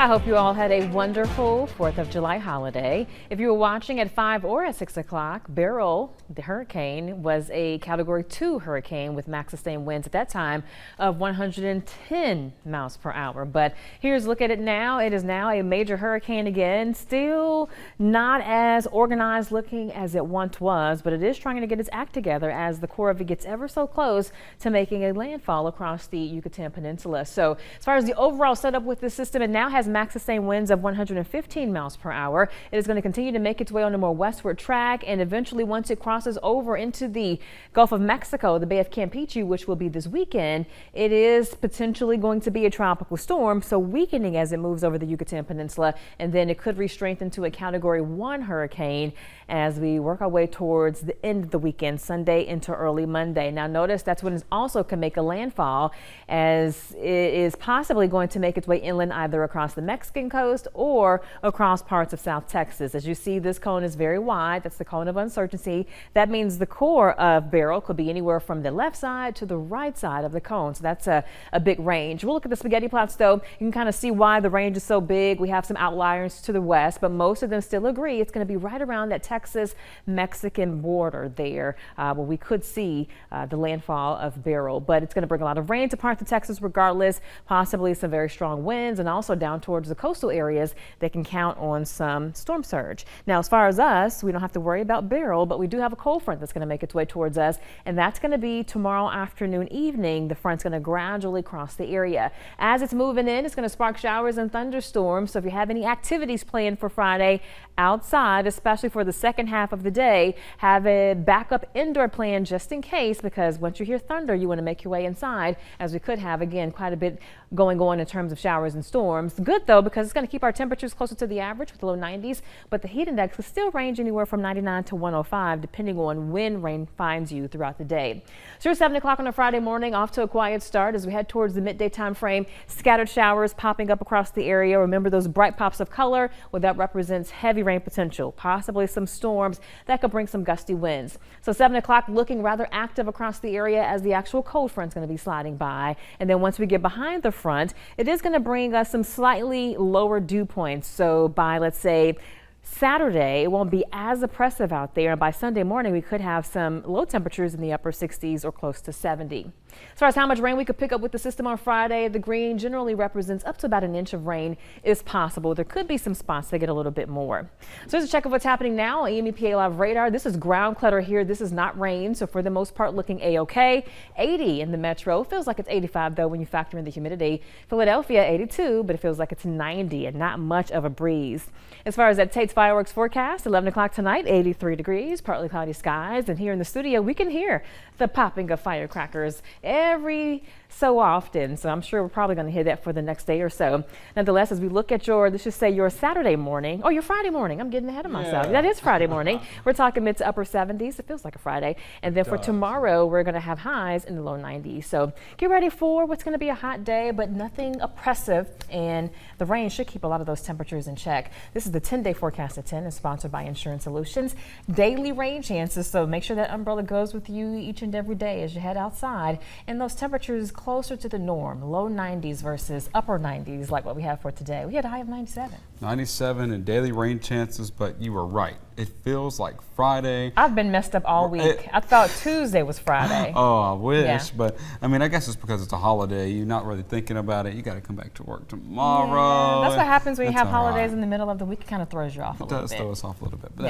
I hope you all had a wonderful 4th of July holiday. If you were watching at 5 or at 6 o'clock, Beryl, the hurricane, was a Category 2 hurricane with max sustained winds at that time of 110 miles per hour. But here's a look at it now. It is now a major hurricane again. Still not as organized looking as it once was, but it is trying to get its act together as the core of it gets ever so close to making a landfall across the Yucatan Peninsula. So as far as the overall setup with this system, it now has max sustained winds of 115 miles per hour. It is going to continue to make its way on a more westward track, and eventually once it crosses over into the Gulf of Mexico, the Bay of Campeche, which will be this weekend, it is potentially going to be a tropical storm, so weakening as it moves over the Yucatan Peninsula, and then it could re-strengthen to a Category 1 hurricane as we work our way towards the end of the weekend, Sunday into early Monday. Now notice that's when it also can make a landfall, as it is possibly going to make its way inland either across the Mexican coast or across parts of South Texas. As you see, this cone is very wide. That's the cone of uncertainty. That means the core of Beryl could be anywhere from the left side to the right side of the cone. So that's a big range. We'll look at the spaghetti plots though. You can kind of see why the range is so big. We have some outliers to the west, but most of them still agree it's going to be right around that Texas-Mexican border there where we could see the landfall of Beryl. But it's going to bring a lot of rain to parts of Texas regardless, possibly some very strong winds, and also down towards the coastal areas they can count on some storm surge. Now as far as us, we don't have to worry about Beryl, but we do have a cold front that's going to make its way towards us, and that's going to be tomorrow afternoon, evening. The front's going to gradually cross the area. As it's moving in, it's going to spark showers and thunderstorms, so if you have any activities planned for Friday outside, especially for the second half of the day, have a backup indoor plan just in case, because once you hear thunder, you want to make your way inside, as we could have, again, quite a bit going on in terms of showers and storms. Good though, because it's going to keep our temperatures closer to the average with the low 90s, but the heat index will still range anywhere from 99 to 105 depending on when rain finds you throughout the day. So 7 o'clock on a Friday morning, off to a quiet start as we head towards the midday time frame. Scattered showers popping up across the area. Remember those bright pops of color? Well, that represents heavy rain potential, possibly some storms that could bring some gusty winds. So 7 o'clock looking rather active across the area as the actual cold front is going to be sliding by, and then once we get behind the front, it is going to bring us some slightly lower dew points. So by, let's say, Saturday, it won't be as oppressive out there, and by Sunday morning we could have some low temperatures in the upper 60s or close to 70. As far as how much rain we could pick up with the system on Friday, the green generally represents up to about an inch of rain is possible. There could be some spots that get a little bit more. So here's a check of what's happening now on EMEPA Live radar. This is ground clutter here. This is not rain, so for the most part looking a-okay. 80 in the metro. Feels like it's 85 though when you factor in the humidity. Philadelphia 82, but it feels like it's 90 and not much of a breeze. As far as that Tate's fireworks forecast, 11 o'clock tonight, 83 degrees, partly cloudy skies, and here in the studio we can hear the popping of firecrackers every so often, so I'm sure we're probably going to hear that for the next day or so. Nonetheless, as we look at your, let's just say your Saturday morning, your Friday morning, I'm getting ahead of myself. Yeah. That is Friday morning. We're talking mid to upper 70s. It feels like a Friday. And then for tomorrow, we're going to have highs in the low 90s. So get ready for what's going to be a hot day, but nothing oppressive, and the rain should keep a lot of those temperatures in check. This is the 10-day forecast at 10, is sponsored by Insurance Solutions. Daily rain chances, so make sure that umbrella goes with you each and every day as you head outside. And those temperatures closer to the norm, low 90s versus upper 90s like what we have for today. We had a high of 97. 97 and daily rain chances, but you were right. It feels like Friday. I've been messed up all week. I thought Tuesday was Friday. Oh, I wish. Yeah. But I mean, I guess it's because it's a holiday. You're not really thinking about it. You got to come back to work tomorrow. Yeah, that's what happens when you have holidays in the middle of the week. It kind of throws you off a little bit. It does throw us off a little bit. But